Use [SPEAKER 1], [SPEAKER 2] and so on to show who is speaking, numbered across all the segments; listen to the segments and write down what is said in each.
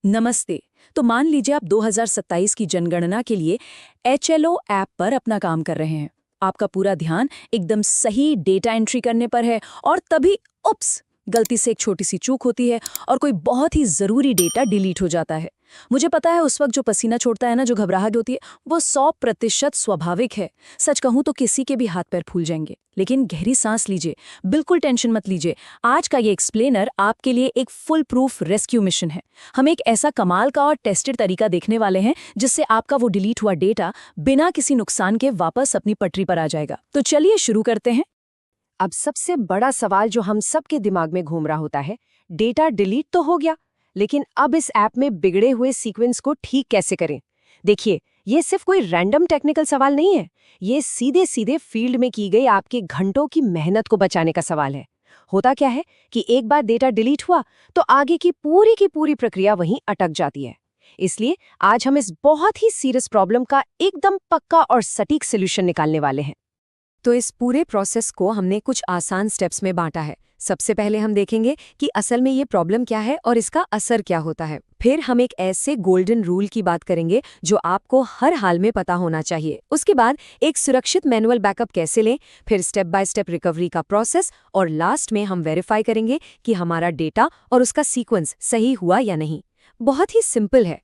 [SPEAKER 1] नमस्ते। तो मान लीजिए आप 2027 की जनगणना के लिए HLO ऐप पर अपना काम कर रहे हैं। आपका पूरा ध्यान एकदम सही डेटा एंट्री करने पर है और तभी उप्स, गलती से एक छोटी सी चूक होती है और कोई बहुत ही जरूरी डेटा डिलीट हो जाता है। मुझे पता है उस वक्त जो पसीना छोड़ता है ना, जो घबराहट होती है, वो 100% स्वाभाविक है। सच कहूं तो किसी के भी हाथ पैर फूल जाएंगे। लेकिन गहरी सांस लीजिए, बिल्कुल टेंशन मत लीजिए। आज का ये एक्सप्लेनर आपके लिए एक फुल प्रूफ रेस्क्यू मिशन है। हम एक ऐसा कमाल का और टेस्टेड तरीका देखने वाले हैं जिससे आपका वो डिलीट हुआ डेटा बिना किसी नुकसान के वापस अपनी पटरी पर आ जाएगा। तो चलिए शुरू करते हैं।
[SPEAKER 2] अब सबसे बड़ा सवाल जो हम सबके दिमाग में घूम रहा होता है, डेटा डिलीट तो हो गया, लेकिन अब इस ऐप में बिगड़े हुए सीक्वेंस को ठीक कैसे करें? देखिए, ये सिर्फ कोई रैंडम टेक्निकल सवाल नहीं है। ये सीधे सीधे फील्ड में की गई आपके घंटों की मेहनत को बचाने का सवाल है। होता क्या है कि एक बार डेटा डिलीट हुआ तो आगे की पूरी प्रक्रिया वहीं अटक जाती है। इसलिए आज हम इस बहुत ही सीरियस प्रॉब्लम का एकदम पक्का और सटीक सोल्यूशन निकालने वाले हैं। तो इस पूरे प्रोसेस को हमने कुछ आसान स्टेप्स में बांटा है। सबसे पहले हम देखेंगे कि असल में ये प्रॉब्लम क्या है और इसका असर क्या होता है। फिर हम एक ऐसे गोल्डन रूल की बात करेंगे जो आपको हर हाल में पता होना चाहिए। उसके बाद एक सुरक्षित मैनुअल बैकअप कैसे लें, फिर स्टेप बाय स्टेप रिकवरी का प्रोसेस, और लास्ट में हम वेरीफाई करेंगे कि हमारा डेटा और उसका सीक्वेंस सही हुआ या नहीं। बहुत ही सिंपल है।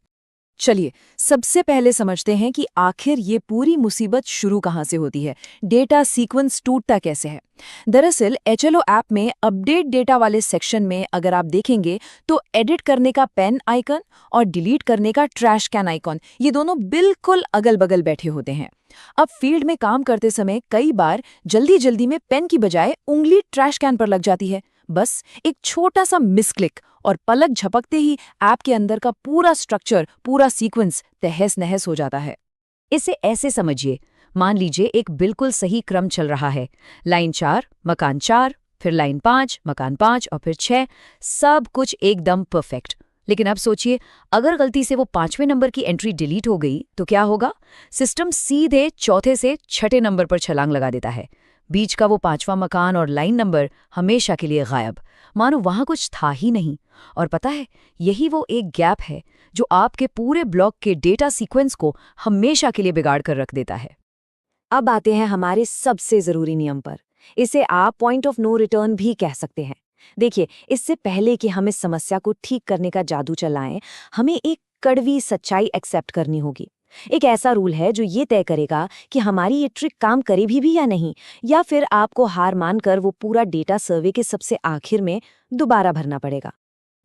[SPEAKER 1] चलिए सबसे पहले समझते हैं कि आखिर ये पूरी मुसीबत शुरू कहाँ से होती है, डेटा सीक्वेंस टूटता कैसे है। दरअसल HLO ऐप में अपडेट डेटा वाले सेक्शन में अगर आप देखेंगे तो एडिट करने का पेन आइकन और डिलीट करने का ट्रैश कैन आइकन, ये दोनों बिल्कुल अगल बगल बैठे होते हैं। अब फील्ड में काम करते समय कई बार जल्दी जल्दी में पेन की बजाय उंगली ट्रैश कैन पर लग जाती है। बस एक छोटा सा मिसक्लिक और पलक झपकते ही ऐप के अंदर का पूरा स्ट्रक्चर, पूरा सीक्वेंस तहस नहस हो जाता है।
[SPEAKER 2] इसे ऐसे समझिए, मान लीजिए एक बिल्कुल सही क्रम चल रहा है। लाइन 4, मकान 4, फिर लाइन 5, मकान 5 और फिर 6, सब कुछ एकदम परफेक्ट। लेकिन अब सोचिए, अगर गलती से वो 5वें नंबर की एंट्री डिलीट हो गई तो क्या होगा? सिस्टम सीधे चौथे से छठे नंबर पर छलांग लगा देता है। बीच का वो 5वां मकान और लाइन नंबर हमेशा के लिए गायब, मानो वहां कुछ था ही नहीं। और पता है, यही वो एक गैप है जो आपके पूरे ब्लॉक के डेटा सीक्वेंस को हमेशा के लिए बिगाड़ कर रख देता है। अब आते हैं हमारे सबसे जरूरी नियम पर। इसे आप पॉइंट ऑफ नो रिटर्न भी कह सकते हैं। देखिए, इससे पहले कि हम इस समस्या को ठीक करने का जादू चलाएं, हमें एक कड़वी सच्चाई एक्सेप्ट करनी होगी। एक ऐसा रूल है जो ये तय करेगा कि हमारी ये ट्रिक काम करेगी भी या नहीं, या फिर आपको हार मानकर वो पूरा डेटा सर्वे के सबसे आखिर में दोबारा भरना पड़ेगा।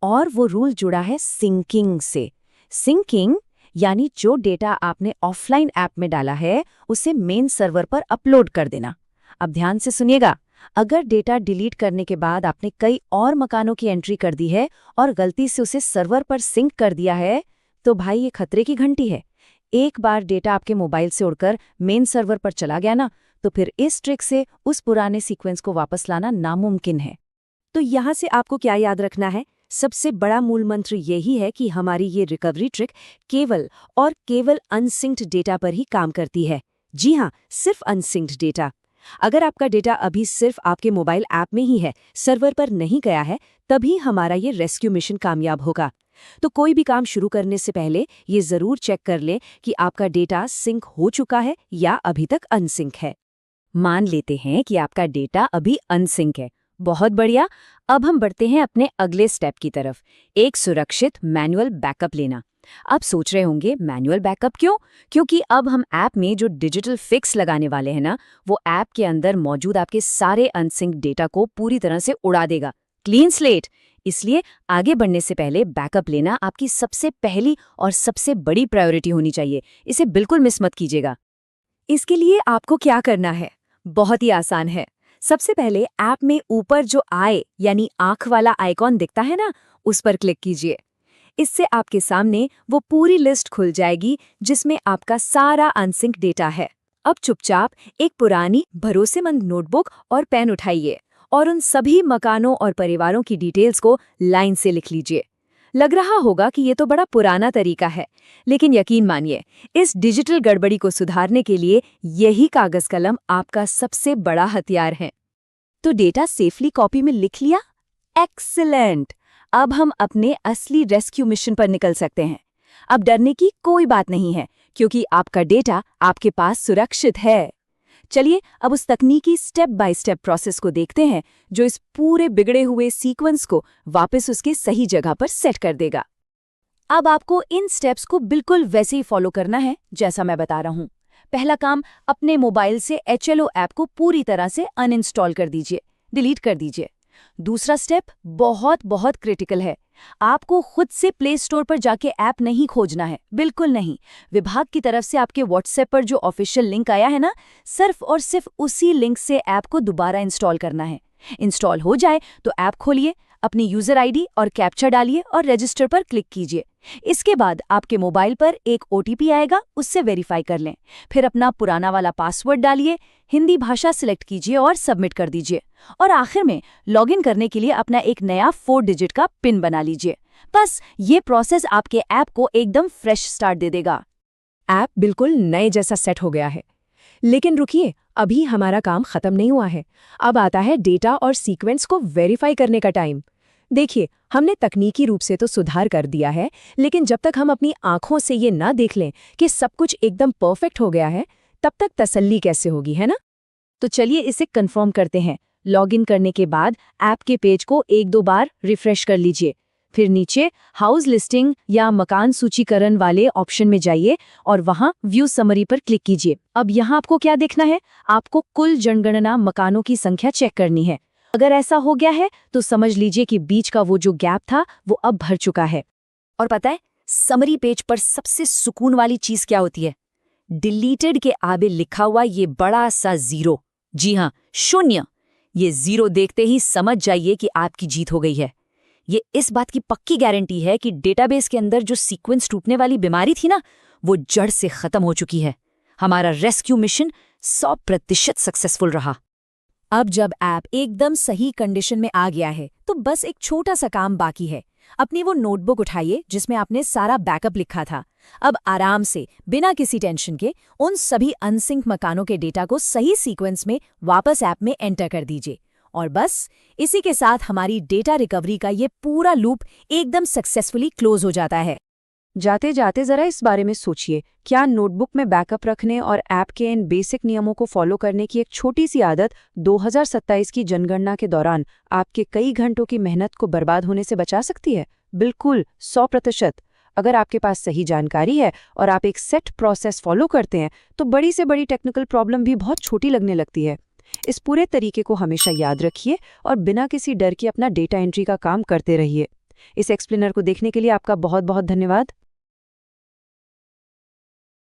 [SPEAKER 2] और वो रूल जुड़ा है सिंकिंग से। सिंकिंग यानी जो डेटा आपने ऑफलाइन ऐप में डाला है उसे मेन सर्वर पर अपलोड कर देना। अब ध्यान से सुनिएगा, अगर डेटा डिलीट करने के बाद आपने कई और मकानों की एंट्री कर दी है और गलती से उसे सर्वर पर सिंक कर दिया है, तो भाई ये खतरे की घंटी है। एक बार डेटा आपके मोबाइल से उड़कर मेन सर्वर पर चला गया ना, तो फिर इस ट्रिक से उस पुराने सीक्वेंस को वापस लाना नामुमकिन है। तो यहाँ से आपको क्या याद रखना है? सबसे बड़ा मूल मंत्र यही है कि हमारी ये रिकवरी ट्रिक केवल और केवल अनसिंक्ड डेटा पर ही काम करती है। जी हाँ, सिर्फ अनसिंक्ड डेटा। अगर आपका डेटा अभी सिर्फ आपके मोबाइल ऐप में ही है, सर्वर पर नहीं गया है, तभी हमारा ये रेस्क्यू मिशन कामयाब होगा। तो कोई भी काम शुरू करने से पहले ये जरूर चेक कर ले कि आपका डेटा सिंक हो चुका है या अभी तक अनसिंक है। मान लेते हैं कि आपका डेटा अभी अनसिंक है। बहुत बढ़िया। अब हम बढ़ते हैं अपने अगले स्टेप की तरफ, एक सुरक्षित मैनुअल बैकअप लेना। आप सोच रहे होंगे, मैनुअल बैकअप क्यों? क्योंकि अब हम ऐप में जो डिजिटल फिक्स लगाने वाले हैं ना, वो ऐप के अंदर मौजूद आपके सारे अनसिंक डेटा को पूरी तरह से उड़ा देगा। Clean slate. इसलिए आगे बढ़ने से पहले बैकअप लेना आपकी सबसे पहली और सबसे बड़ी प्रायोरिटी होनी चाहिए। इसे बिल्कुल मिस मत कीजिएगा। इसके लिए आपको क्या करना है? बहुत ही आसान है। सबसे पहले ऐप में ऊपर जो आई यानी आंख वाला आइकॉन दिखता है ना, उस पर क्लिक कीजिए। इससे आपके सामने वो पूरी लिस्ट खुल जाएगी जिसमें आपका सारा अनसिंक डेटा है। अब चुपचाप एक पुरानी भरोसेमंद नोटबुक और पेन उठाइए और उन सभी मकानों और परिवारों की डिटेल्स को लाइन से लिख लीजिए। लग रहा होगा कि ये तो बड़ा पुराना तरीका है, लेकिन यकीन मानिए, इस डिजिटल गड़बड़ी को सुधारने के लिए यही कागज कलम आपका सबसे बड़ा हथियार है। तो डेटा सेफली कॉपी में लिख लिया? एक्सीलेंट।
[SPEAKER 1] अब हम अपने असली रेस्क्यू मिशन पर निकल सकते हैं। अब डरने की कोई बात नहीं है, क्योंकि आपका डेटा आपके पास सुरक्षित है। चलिए अब उस तकनीकी स्टेप बाय स्टेप प्रोसेस को देखते हैं जो इस पूरे बिगड़े हुए सीक्वेंस को वापस उसके सही जगह पर सेट कर देगा। अब आपको इन स्टेप्स को बिल्कुल वैसे ही फॉलो करना है जैसा मैं बता रहा हूँ। पहला काम, अपने मोबाइल से HLO ऐप को पूरी तरह से अनइंस्टॉल कर दीजिए, डिलीट कर दीजिए। दूसरा स्टेप बहुत बहुत क्रिटिकल है। आपको खुद से प्ले स्टोर पर जाके ऐप नहीं खोजना है, बिल्कुल नहीं। विभाग की तरफ से आपके व्हाट्सएप पर जो ऑफिशियल लिंक आया है ना, सिर्फ और सिर्फ उसी लिंक से ऐप को दोबारा इंस्टॉल करना है। इंस्टॉल हो जाए तो ऐप खोलिए, अपनी यूजर आईडी और कैप्चा डालिए और रजिस्टर पर क्लिक कीजिए। इसके बाद आपके मोबाइल पर एक OTP आएगा, उससे वेरीफाई कर लें। फिर अपना पुराना वाला पासवर्ड डालिए, हिंदी भाषा सिलेक्ट कीजिए और सबमिट कर दीजिए। और आखिर में लॉगिन करने के लिए अपना एक नया 4 डिजिट का पिन बना लीजिए। बस ये प्रोसेस आपके ऐप को एकदम फ्रेश स्टार्ट दे देगा।
[SPEAKER 3] ऐप बिल्कुल नए जैसा सेट हो गया है। लेकिन रुकिए, अभी हमारा काम खत्म नहीं हुआ है। अब आता है डेटा और सीक्वेंस को वेरीफाई करने का टाइम। देखिए, हमने तकनीकी रूप से तो सुधार कर दिया है, लेकिन जब तक हम अपनी आंखों से ये ना देख लें कि सब कुछ एकदम परफेक्ट हो गया है, तब तक तसल्ली कैसे होगी, है ना? तो चलिए इसे कंफर्म करते हैं। लॉगिन करने के बाद ऐप के पेज को 1-2 बार रिफ्रेश कर लीजिए। फिर नीचे हाउस लिस्टिंग या मकान सूचीकरण वाले ऑप्शन में जाइए और वहां व्यू समरी पर क्लिक कीजिए। अब यहाँ आपको क्या देखना है? आपको कुल जनगणना मकानों की संख्या चेक करनी है। अगर ऐसा हो गया है तो समझ लीजिए कि बीच का वो जो गैप था वो अब भर चुका है।
[SPEAKER 1] और पता है, समरी पेज पर सबसे सुकून वाली चीज क्या होती है? डिलीटेड के आगे लिखा हुआ ये बड़ा सा 0। जी हाँ, 0। ये 0 देखते ही समझ जाइए कि आपकी जीत हो गई है। ये इस बात की पक्की गारंटी है कि डेटाबेस के अंदर जो सीक्वेंस टूटने वाली बीमारी थी ना, वो जड़ से खत्म हो चुकी है। हमारा रेस्क्यू मिशन 100% सक्सेसफुल रहा। अब जब ऐप एकदम सही कंडीशन में आ गया है, तो बस एक छोटा सा काम बाकी है। अपनी वो नोटबुक उठाइए जिसमें आपने सारा बैकअप लिखा था। अब आराम से, बिना किसी टेंशन के, उन सभी अनसिंक मकानों के डेटा को सही सीक्वेंस में वापस ऐप में एंटर कर दीजिए। और बस इसी के साथ हमारी डेटा रिकवरी का ये पूरा लूप एकदम सक्सेसफुली क्लोज हो जाता है।
[SPEAKER 3] जाते जाते जरा इस बारे में सोचिए, क्या नोटबुक में बैकअप रखने और ऐप के इन बेसिक नियमों को फॉलो करने की एक छोटी सी आदत 2027 की जनगणना के दौरान आपके कई घंटों की मेहनत को बर्बाद होने से बचा सकती है? बिल्कुल, 100%। अगर आपके पास सही जानकारी है और आप एक सेट प्रोसेस फॉलो करते हैं, तो बड़ी से बड़ी टेक्निकल प्रॉब्लम भी बहुत छोटी लगने लगती है। इस पूरे तरीके को हमेशा याद रखिए और बिना किसी डर के अपना डेटा एंट्री का काम करते रहिए। इस एक्सप्लेनर को देखने के लिए आपका बहुत बहुत धन्यवाद।